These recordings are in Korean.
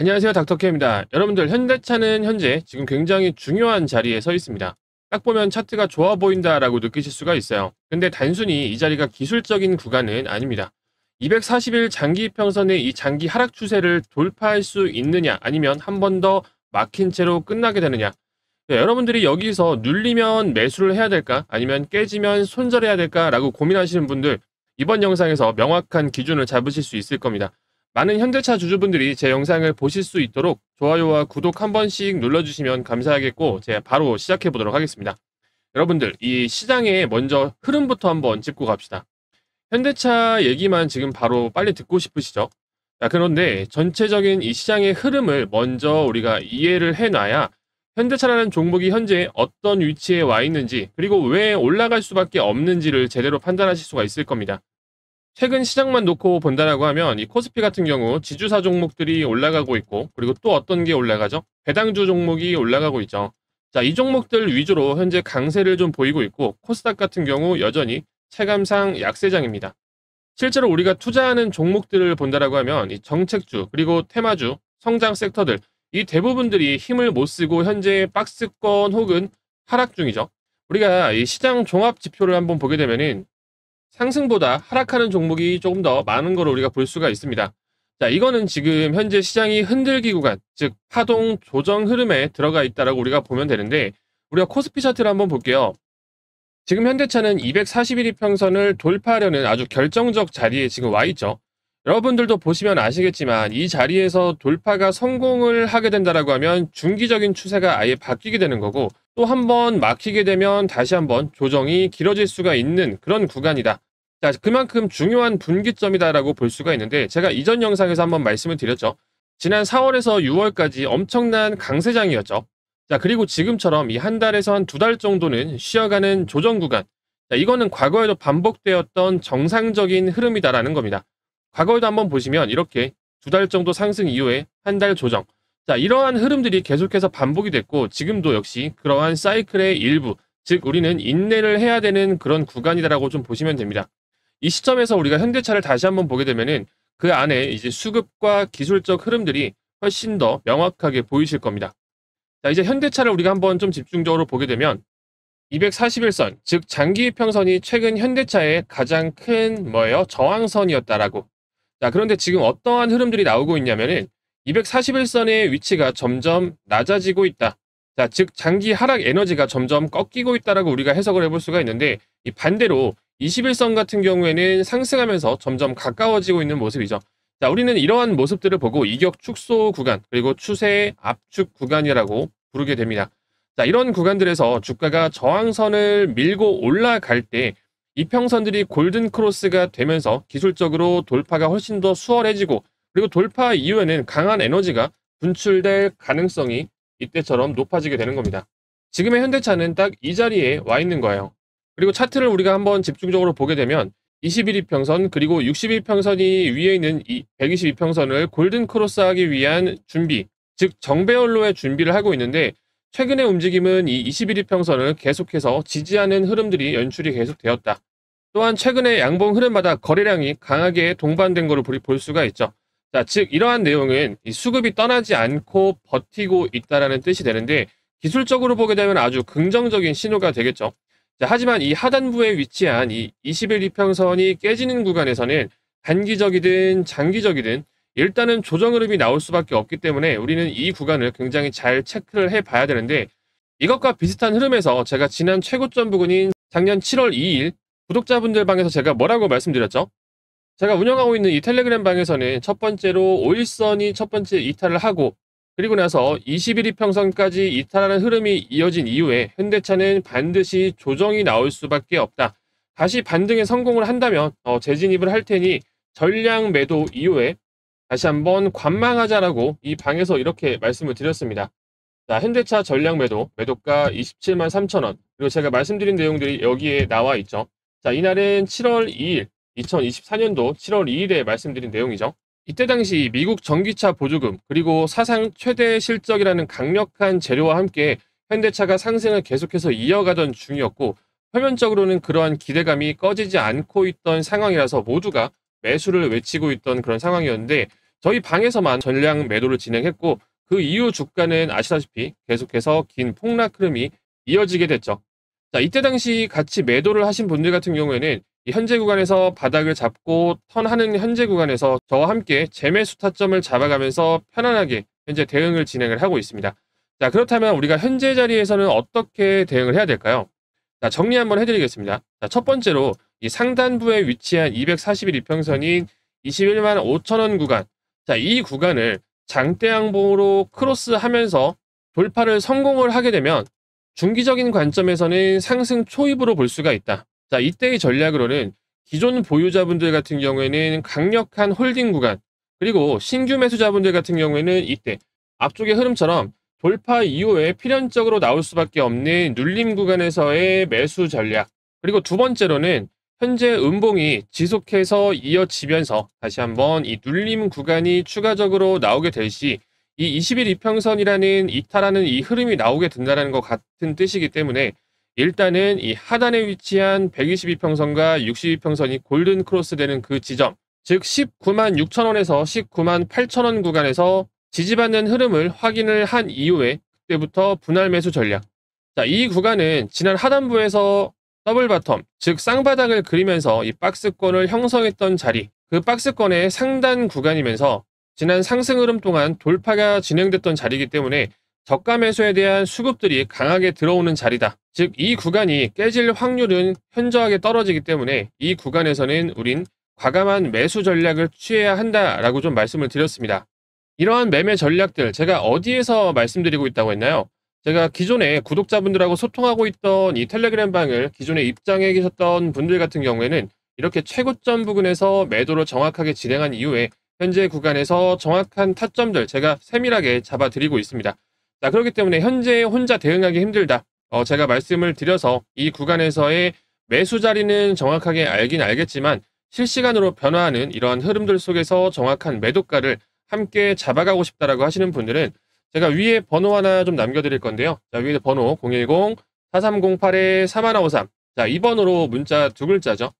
안녕하세요. 닥터케입니다. 여러분들, 현대차는 현재 지금 굉장히 중요한 자리에 서 있습니다. 딱 보면 차트가 좋아 보인다라고 느끼실 수가 있어요. 근데 단순히 이 자리가 기술적인 구간은 아닙니다. 240일 장기 평선의 이 장기 하락 추세를 돌파할 수 있느냐, 아니면 한 번 더 막힌 채로 끝나게 되느냐. 네, 여러분들이 여기서 눌리면 매수를 해야 될까, 아니면 깨지면 손절해야 될까라고 고민하시는 분들, 이번 영상에서 명확한 기준을 잡으실 수 있을 겁니다. 많은 현대차 주주분들이 제 영상을 보실 수 있도록 좋아요와 구독 한 번씩 눌러주시면 감사하겠고, 제가 바로 시작해 보도록 하겠습니다. 여러분들, 이 시장의 먼저 흐름부터 한번 짚고 갑시다. 현대차 얘기만 지금 바로 빨리 듣고 싶으시죠? 자, 그런데 전체적인 이 시장의 흐름을 먼저 우리가 이해를 해놔야 현대차라는 종목이 현재 어떤 위치에 와 있는지, 그리고 왜 올라갈 수밖에 없는지를 제대로 판단하실 수가 있을 겁니다. 최근 시장만 놓고 본다라고 하면 이 코스피 같은 경우 지주사 종목들이 올라가고 있고, 그리고 또 어떤 게 올라가죠? 배당주 종목이 올라가고 있죠. 자, 이 종목들 위주로 현재 강세를 좀 보이고 있고, 코스닥 같은 경우 여전히 체감상 약세장입니다. 실제로 우리가 투자하는 종목들을 본다라고 하면 이 정책주, 그리고 테마주, 성장 섹터들, 이 대부분들이 힘을 못 쓰고 현재 박스권 혹은 하락 중이죠. 우리가 이 시장 종합 지표를 한번 보게 되면은 상승보다 하락하는 종목이 조금 더 많은 걸 우리가 볼 수가 있습니다. 자, 이거는 지금 현재 시장이 흔들기 구간, 즉 파동 조정 흐름에 들어가 있다라고 우리가 보면 되는데, 우리가 코스피 차트를 한번 볼게요. 지금 현대차는 241일 평선을 돌파하려는 아주 결정적 자리에 지금 와 있죠. 여러분들도 보시면 아시겠지만 이 자리에서 돌파가 성공을 하게 된다라고 하면 중기적인 추세가 아예 바뀌게 되는 거고, 또 한 번 막히게 되면 다시 한번 조정이 길어질 수가 있는 그런 구간이다. 자, 그만큼 중요한 분기점이다라고 볼 수가 있는데, 제가 이전 영상에서 한번 말씀을 드렸죠. 지난 4월에서 6월까지 엄청난 강세장이었죠. 자, 그리고 지금처럼 이 한 달에서 한 두 달 정도는 쉬어가는 조정 구간. 자, 이거는 과거에도 반복되었던 정상적인 흐름이다라는 겁니다. 과거에도 한번 보시면 이렇게 두 달 정도 상승 이후에 한 달 조정. 자, 이러한 흐름들이 계속해서 반복이 됐고, 지금도 역시 그러한 사이클의 일부, 즉 우리는 인내를 해야 되는 그런 구간이다라고 좀 보시면 됩니다. 이 시점에서 우리가 현대차를 다시 한번 보게 되면은 그 안에 이제 수급과 기술적 흐름들이 훨씬 더 명확하게 보이실 겁니다. 자, 이제 현대차를 우리가 한번 좀 집중적으로 보게 되면 241선, 즉 장기 평선이 최근 현대차의 가장 큰 뭐예요? 저항선이었다라고. 자, 그런데 지금 어떠한 흐름들이 나오고 있냐면은 241선의 위치가 점점 낮아지고 있다. 자, 즉 장기 하락 에너지가 점점 꺾이고 있다라고 우리가 해석을 해볼 수가 있는데, 이 반대로 21선 같은 경우에는 상승하면서 점점 가까워지고 있는 모습이죠. 자, 우리는 이러한 모습들을 보고 이격 축소 구간, 그리고 추세 압축 구간이라고 부르게 됩니다. 자, 이런 구간들에서 주가가 저항선을 밀고 올라갈 때 이평선들이 골든 크로스가 되면서 기술적으로 돌파가 훨씬 더 수월해지고, 그리고 돌파 이후에는 강한 에너지가 분출될 가능성이 이때처럼 높아지게 되는 겁니다. 지금의 현대차는 딱 이 자리에 와 있는 거예요. 그리고 차트를 우리가 한번 집중적으로 보게 되면 21이평선, 그리고 61평선이 위에 있는 이 122평선을 골든 크로스하기 위한 준비, 즉 정배열로의 준비를 하고 있는데, 최근의 움직임은 이 21이평선을 계속해서 지지하는 흐름들이 연출이 계속되었다. 또한 최근의 양봉 흐름마다 거래량이 강하게 동반된 것을 볼 수가 있죠. 자, 즉 이러한 내용은 이 수급이 떠나지 않고 버티고 있다라는 뜻이 되는데, 기술적으로 보게 되면 아주 긍정적인 신호가 되겠죠. 자, 하지만 이 하단부에 위치한 이 21이평선이 깨지는 구간에서는 단기적이든 장기적이든 일단은 조정 흐름이 나올 수밖에 없기 때문에 우리는 이 구간을 굉장히 잘 체크를 해 봐야 되는데, 이것과 비슷한 흐름에서 제가 지난 최고점 부근인 작년 7월 2일 구독자분들 방에서 제가 뭐라고 말씀드렸죠? 제가 운영하고 있는 이 텔레그램 방에서는 첫 번째로 5일선이 첫 번째 이탈을 하고, 그리고 나서 21이평선까지 이탈하는 흐름이 이어진 이후에 현대차는 반드시 조정이 나올 수밖에 없다. 다시 반등에 성공을 한다면 재진입을 할 테니 전량 매도 이후에 다시 한번 관망하자라고 이 방에서 이렇게 말씀을 드렸습니다. 자, 현대차 전량 매도, 매도가 27만 3천원. 그리고 제가 말씀드린 내용들이 여기에 나와 있죠. 자, 이날은 7월 2일, 2024년도 7월 2일에 말씀드린 내용이죠. 이때 당시 미국 전기차 보조금, 그리고 사상 최대 실적이라는 강력한 재료와 함께 현대차가 상승을 계속해서 이어가던 중이었고, 표면적으로는 그러한 기대감이 꺼지지 않고 있던 상황이라서 모두가 매수를 외치고 있던 그런 상황이었는데, 저희 방에서만 전량 매도를 진행했고 그 이후 주가는 아시다시피 계속해서 긴 폭락 흐름이 이어지게 됐죠. 자, 이때 당시 같이 매도를 하신 분들 같은 경우에는 이 현재 구간에서 바닥을 잡고 턴하는 현재 구간에서 저와 함께 재매수 타점을 잡아가면서 편안하게 현재 대응을 진행을 하고 있습니다. 자, 그렇다면 우리가 현재 자리에서는 어떻게 대응을 해야 될까요? 자, 정리 한번 해드리겠습니다. 자, 첫 번째로 이 상단부에 위치한 241 이평선인 21만 5천 원 구간. 자, 이 구간을 장대 양봉으로 크로스하면서 돌파를 성공을 하게 되면 중기적인 관점에서는 상승 초입으로 볼 수가 있다. 자, 이때의 전략으로는 기존 보유자분들 같은 경우에는 강력한 홀딩 구간, 그리고 신규 매수자분들 같은 경우에는 이때 앞쪽의 흐름처럼 돌파 이후에 필연적으로 나올 수밖에 없는 눌림 구간에서의 매수 전략, 그리고 두 번째로는 현재 음봉이 지속해서 이어지면서 다시 한번 이 눌림 구간이 추가적으로 나오게 될 시 이 21 이평선이라는 이탈하는 이 흐름이 나오게 된다는 것 같은 뜻이기 때문에 일단은 이 하단에 위치한 122평선과 62평선이 골든 크로스 되는 그 지점, 즉 19만 6천 원에서 19만 8천 원 구간에서 지지받는 흐름을 확인을 한 이후에 그때부터 분할 매수 전략. 자, 이 구간은 지난 하단부에서 더블 바텀, 즉 쌍바닥을 그리면서 이 박스권을 형성했던 자리, 그 박스권의 상단 구간이면서 지난 상승 흐름 동안 돌파가 진행됐던 자리이기 때문에 저가 매수에 대한 수급들이 강하게 들어오는 자리다. 즉 이 구간이 깨질 확률은 현저하게 떨어지기 때문에 이 구간에서는 우린 과감한 매수 전략을 취해야 한다라고 좀 말씀을 드렸습니다. 이러한 매매 전략들 제가 어디에서 말씀드리고 있다고 했나요? 제가 기존에 구독자분들하고 소통하고 있던 이 텔레그램 방을 기존에 입장해 계셨던 분들 같은 경우에는 이렇게 최고점 부근에서 매도를 정확하게 진행한 이후에 현재 구간에서 정확한 타점들 제가 세밀하게 잡아드리고 있습니다. 자, 그렇기 때문에 현재 혼자 대응하기 힘들다. 제가 말씀을 드려서 이 구간에서의 매수 자리는 정확하게 알긴 알겠지만 실시간으로 변화하는 이러한 흐름들 속에서 정확한 매도가를 함께 잡아가고 싶다라고 하시는 분들은 제가 위에 번호 하나 좀 남겨드릴 건데요. 자, 위에 번호 010-4308-3153. 자, 이 번호로 문자 두 글자죠.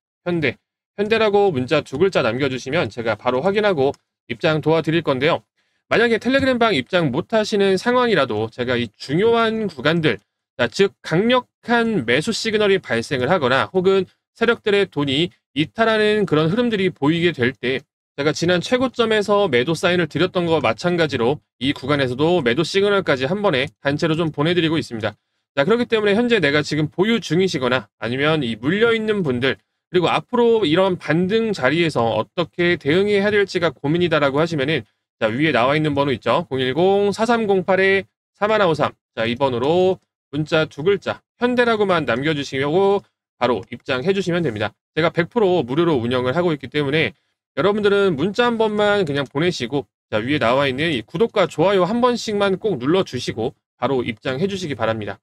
현대라고 문자 두 글자 남겨주시면 제가 바로 확인하고 입장 도와드릴 건데요. 만약에 텔레그램 방 입장 못 하시는 상황이라도 제가 이 중요한 구간들, 자, 즉 강력한 매수 시그널이 발생을 하거나 혹은 세력들의 돈이 이탈하는 그런 흐름들이 보이게 될 때 제가 지난 최고점에서 매도 사인을 드렸던 것과 마찬가지로 이 구간에서도 매도 시그널까지 한 번에 단체로 좀 보내드리고 있습니다. 자, 그렇기 때문에 현재 내가 지금 보유 중이시거나 아니면 이 물려있는 분들, 그리고 앞으로 이런 반등 자리에서 어떻게 대응해야 될지가 고민이다라고 하시면은 자, 위에 나와 있는 번호 있죠. 010-4308-3153. 자, 이 번호로 문자 두 글자 현대라고만 남겨주시고 바로 입장해 주시면 됩니다. 제가 100% 무료로 운영을 하고 있기 때문에 여러분들은 문자 한 번만 그냥 보내시고 자, 위에 나와 있는 이 구독과 좋아요 한 번씩만 꼭 눌러주시고 바로 입장해 주시기 바랍니다.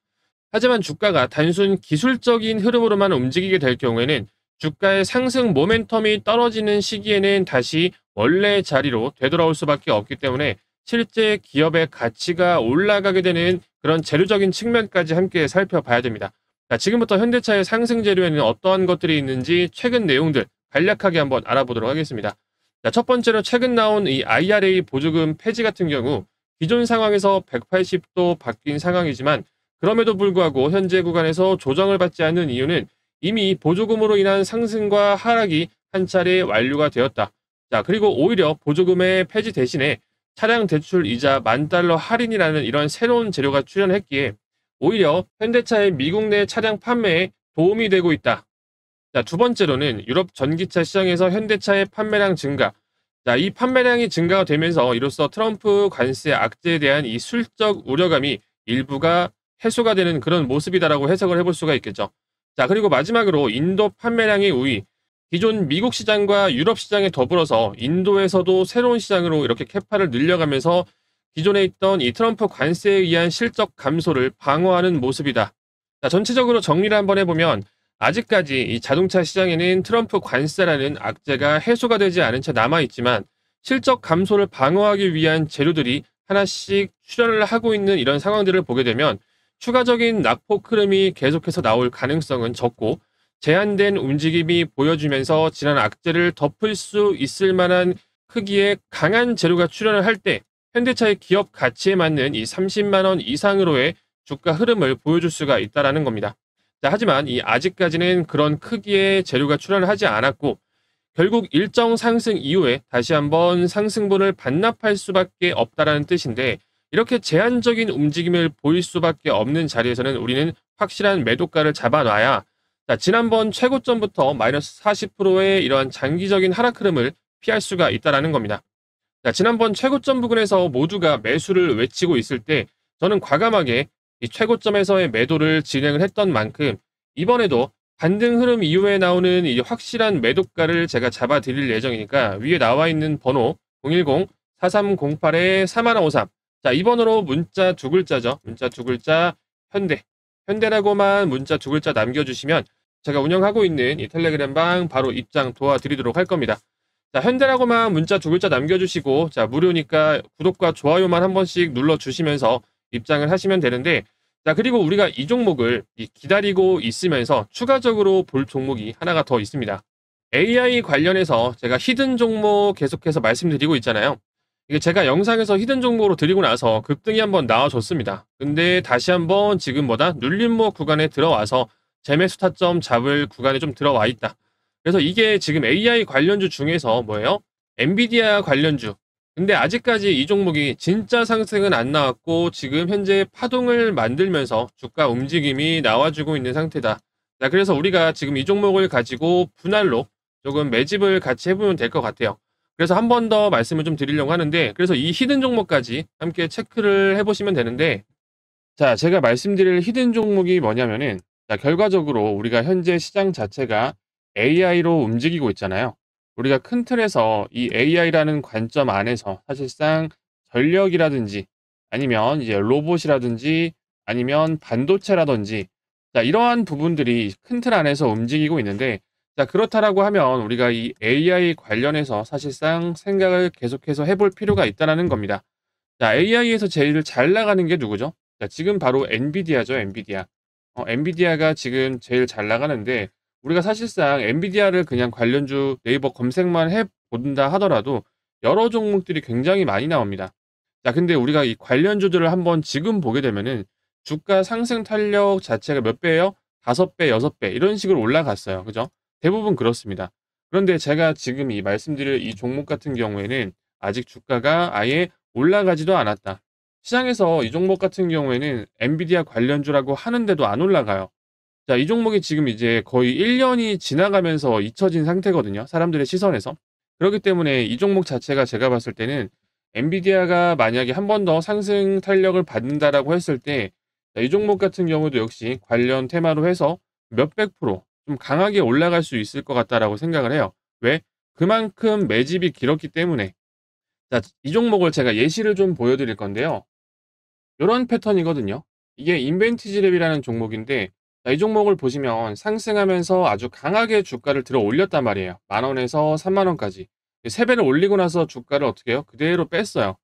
하지만 주가가 단순 기술적인 흐름으로만 움직이게 될 경우에는 주가의 상승 모멘텀이 떨어지는 시기에는 다시 원래 자리로 되돌아올 수밖에 없기 때문에 실제 기업의 가치가 올라가게 되는 그런 재료적인 측면까지 함께 살펴봐야 됩니다. 자, 지금부터 현대차의 상승 재료에는 어떠한 것들이 있는지 최근 내용들 간략하게 한번 알아보도록 하겠습니다. 자, 첫 번째로 최근 나온 이 IRA 보조금 폐지 같은 경우 기존 상황에서 180도 바뀐 상황이지만 그럼에도 불구하고 현재 구간에서 조정을 받지 않는 이유는 이미 보조금으로 인한 상승과 하락이 한 차례 완료가 되었다. 자, 그리고 오히려 보조금의 폐지 대신에 차량 대출 이자 $10,000 할인이라는 이런 새로운 재료가 출현했기에 오히려 현대차의 미국 내 차량 판매에 도움이 되고 있다. 자, 두 번째로는 유럽 전기차 시장에서 현대차의 판매량 증가. 자, 이 판매량이 증가가 되면서 이로써 트럼프 관세 악재에 대한 이 술적 우려감이 일부가 해소가 되는 그런 모습이다라고 해석을 해볼 수가 있겠죠. 자, 그리고 마지막으로 인도 판매량의 우위. 기존 미국 시장과 유럽 시장에 더불어서 인도에서도 새로운 시장으로 이렇게 캐파를 늘려가면서 기존에 있던 이 트럼프 관세에 의한 실적 감소를 방어하는 모습이다. 자, 전체적으로 정리를 한번 해보면 아직까지 이 자동차 시장에는 트럼프 관세라는 악재가 해소가 되지 않은 채 남아있지만 실적 감소를 방어하기 위한 재료들이 하나씩 출현을 하고 있는 이런 상황들을 보게 되면 추가적인 낙폭 흐름이 계속해서 나올 가능성은 적고 제한된 움직임이 보여주면서 지난 악재를 덮을 수 있을 만한 크기의 강한 재료가 출현을 할 때 현대차의 기업 가치에 맞는 이 30만 원 이상으로의 주가 흐름을 보여줄 수가 있다라는 겁니다. 자, 하지만 이 아직까지는 그런 크기의 재료가 출현을 하지 않았고 결국 일정 상승 이후에 다시 한번 상승분을 반납할 수밖에 없다라는 뜻인데 이렇게 제한적인 움직임을 보일 수밖에 없는 자리에서는 우리는 확실한 매도가를 잡아놔야 자, 지난번 최고점부터 마이너스 40%의 이러한 장기적인 하락 흐름을 피할 수가 있다라는 겁니다. 자, 지난번 최고점 부근에서 모두가 매수를 외치고 있을 때 저는 과감하게 이 최고점에서의 매도를 진행을 했던 만큼 이번에도 반등 흐름 이후에 나오는 이 확실한 매도가를 제가 잡아 드릴 예정이니까 위에 나와 있는 번호 010-4308-4153 자, 이 번호로 문자 두 글자죠. 문자 두 글자 현대. 현대라고만 문자 두 글자 남겨주시면 제가 운영하고 있는 이 텔레그램 방 바로 입장 도와드리도록 할 겁니다. 자, 현대라고만 문자 두 글자 남겨주시고, 자, 무료니까 구독과 좋아요만 한 번씩 눌러주시면서 입장을 하시면 되는데, 자, 그리고 우리가 이 종목을 기다리고 있으면서 추가적으로 볼 종목이 하나가 더 있습니다. AI 관련해서 제가 히든 종목 계속해서 말씀드리고 있잖아요. 이게 제가 영상에서 히든 종목으로 드리고 나서 급등이 한번 나와줬습니다. 근데 다시 한번 지금 눌림목 구간에 들어와서 재매수 타점 잡을 구간에 좀 들어와 있다. 그래서 이게 지금 AI 관련주 중에서 뭐예요? 엔비디아 관련주. 근데 아직까지 이 종목이 진짜 상승은 안 나왔고 지금 현재 파동을 만들면서 주가 움직임이 나와주고 있는 상태다. 자, 그래서 우리가 지금 이 종목을 가지고 분할로 조금 매집을 같이 해보면 될 것 같아요. 그래서 한 번 더 말씀을 좀 드리려고 하는데 그래서 이 히든 종목까지 함께 체크를 해보시면 되는데 자, 제가 말씀드릴 히든 종목이 뭐냐면은 자, 결과적으로 우리가 현재 시장 자체가 AI로 움직이고 있잖아요. 우리가 큰 틀에서 이 AI라는 관점 안에서 사실상 전력이라든지 아니면 이제 로봇이라든지 아니면 반도체라든지 자, 이러한 부분들이 큰 틀 안에서 움직이고 있는데 자, 그렇다라고 하면 우리가 이 AI 관련해서 사실상 생각을 계속해서 해볼 필요가 있다라는 겁니다. 자, AI에서 제일 잘 나가는 게 누구죠? 자, 지금 바로 엔비디아죠, 엔비디아. 엔비디아가 지금 제일 잘 나가는데 우리가 사실상 엔비디아를 그냥 관련주 네이버 검색만 해 본다 하더라도 여러 종목들이 굉장히 많이 나옵니다. 자, 근데 우리가 이 관련주들을 한번 지금 보게 되면은 주가 상승 탄력 자체가 몇 배예요? 5배, 6배 이런 식으로 올라갔어요. 그죠? 대부분 그렇습니다. 그런데 제가 지금 이 말씀드릴 이 종목 같은 경우에는 아직 주가가 아예 올라가지도 않았다. 시장에서 이 종목 같은 경우에는 엔비디아 관련주라고 하는데도 안 올라가요. 자, 이 종목이 지금 이제 거의 1년이 지나가면서 잊혀진 상태거든요. 사람들의 시선에서. 그렇기 때문에 이 종목 자체가 제가 봤을 때는 엔비디아가 만약에 한 번 더 상승 탄력을 받는다라고 했을 때, 자, 이 종목 같은 경우도 역시 관련 테마로 해서 몇백 프로 좀 강하게 올라갈 수 있을 것 같다라고 생각을 해요. 왜? 그만큼 매집이 길었기 때문에. 자, 이 종목을 제가 예시를 좀 보여드릴 건데요. 요런 패턴이거든요. 이게 인벤티지랩이라는 종목인데 자, 이 종목을 보시면 상승하면서 아주 강하게 주가를 들어 올렸단 말이에요. 10,000원에서 30,000원까지. 3배를 올리고 나서 주가를 어떻게 해요? 그대로 뺐어요.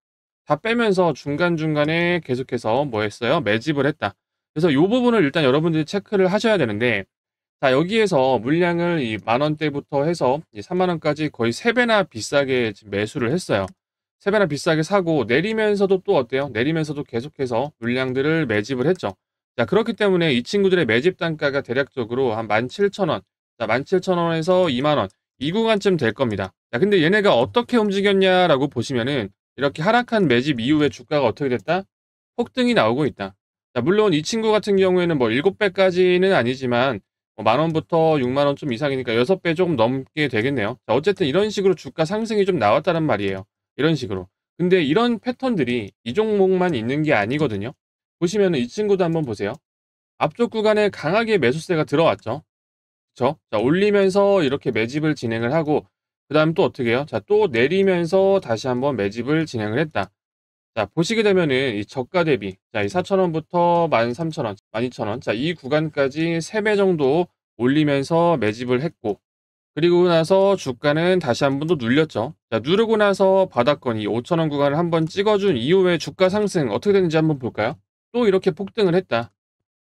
다 빼면서 중간중간에 계속해서 뭐 했어요? 매집을 했다. 그래서 요 부분을 일단 여러분들이 체크를 하셔야 되는데 자, 여기에서 물량을 이 10,000원대부터 해서 이 30,000원까지 거의 3배나 비싸게 지금 매수를 했어요. 3배나 비싸게 사고 내리면서도 또 어때요? 내리면서도 계속해서 물량들을 매집을 했죠. 자, 그렇기 때문에 이 친구들의 매집 단가가 대략적으로 한 17,000원, 자, 17,000원에서 20,000원 이 구간쯤 될 겁니다. 자, 근데 얘네가 어떻게 움직였냐라고 보시면은 이렇게 하락한 매집 이후에 주가가 어떻게 됐다? 폭등이 나오고 있다. 자, 물론 이 친구 같은 경우에는 뭐 7배까지는 아니지만 뭐 10,000원부터 60,000원 좀 이상이니까 6배 조금 넘게 되겠네요. 자, 어쨌든 이런 식으로 주가 상승이 좀 나왔다는 말이에요. 이런 식으로. 근데 이런 패턴들이 이 종목만 있는 게 아니거든요. 보시면은 이 친구도 한번 보세요. 앞쪽 구간에 강하게 매수세가 들어왔죠. 그쵸? 자, 올리면서 이렇게 매집을 진행을 하고, 그 다음 또 어떻게 해요? 자, 또 내리면서 다시 한번 매집을 진행을 했다. 자, 보시게 되면은 이 저가 대비, 자, 이 4,000원부터 13,000원, 12,000원, 자, 이 구간까지 3배 정도 올리면서 매집을 했고, 그리고 나서 주가는 다시 한 번 더 눌렸죠. 자, 누르고 나서 바닥권 이 5,000원 구간을 한번 찍어준 이후에 주가 상승 어떻게 되는지 한번 볼까요? 또 이렇게 폭등을 했다.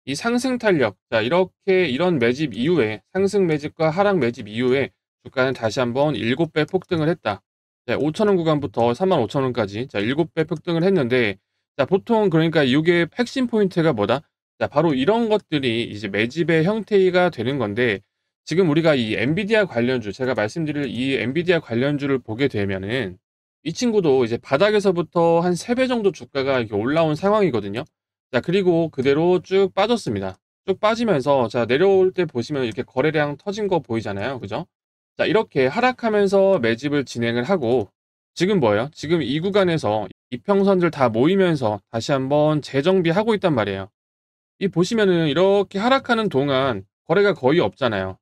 이 상승 탄력, 자, 이렇게 이런 매집 이후에 상승 매집과 하락 매집 이후에 주가는 다시 한번 7배 폭등을 했다. 네, 5,000원 구간부터 45,000원까지 자 7배 폭등을 했는데, 자 보통 그러니까 이게 핵심 포인트가 뭐다? 자 바로 이런 것들이 이제 매집의 형태가 되는 건데, 지금 우리가 이 엔비디아 관련주, 제가 말씀드릴 이 엔비디아 관련주를 보게 되면은 이 친구도 이제 바닥에서부터 한 3배 정도 주가가 이렇게 올라온 상황이거든요. 자 그리고 그대로 쭉 빠졌습니다. 쭉 빠지면서 자 내려올 때 보시면 이렇게 거래량 터진 거 보이잖아요. 그죠? 자 이렇게 하락하면서 매집을 진행을 하고, 지금 뭐예요? 지금 이 구간에서 이평선들 다 모이면서 다시 한번 재정비하고 있단 말이에요. 이 보시면은 이렇게 하락하는 동안 거래가 거의 없잖아요.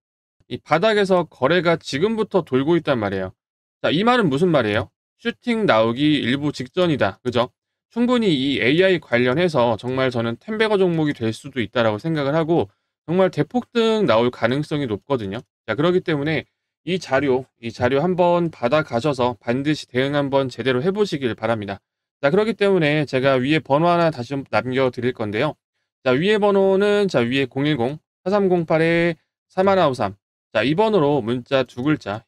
이 바닥에서 거래가 지금부터 돌고 있단 말이에요. 자, 이 말은 무슨 말이에요? 슈팅 나오기 일부 직전이다. 그죠? 충분히 이 AI 관련해서 정말 저는 템베거 종목이 될 수도 있다라고 생각을 하고, 정말 대폭등 나올 가능성이 높거든요. 자, 그렇기 때문에 이 자료 한번 받아 가셔서 반드시 대응 한번 제대로 해보시길 바랍니다. 자, 그렇기 때문에 제가 위에 번호 하나 다시 좀 남겨 드릴 건데요. 자, 위에 번호는 자, 위에 010-4308-4153. 자, 이 번호로 문자 두 글자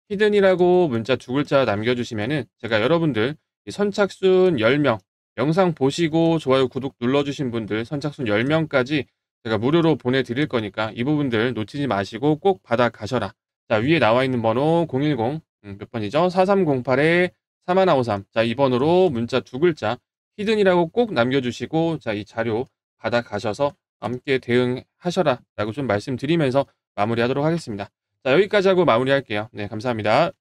히든이라고 문자 두 글자 남겨주시면은 제가 여러분들 이 선착순 10명, 영상 보시고 좋아요, 구독 눌러주신 분들 선착순 10명까지 제가 무료로 보내드릴 거니까 이 부분들 놓치지 마시고 꼭 받아 가셔라. 자, 위에 나와 있는 번호 010, 몇 번이죠? 4308-4153. 자, 이 번호로 문자 두 글자 히든이라고 꼭 남겨주시고, 자, 이 자료 받아 가셔서 함께 대응하셔라 라고 좀 말씀드리면서 마무리하도록 하겠습니다. 자, 여기까지 하고 마무리할게요. 네, 감사합니다.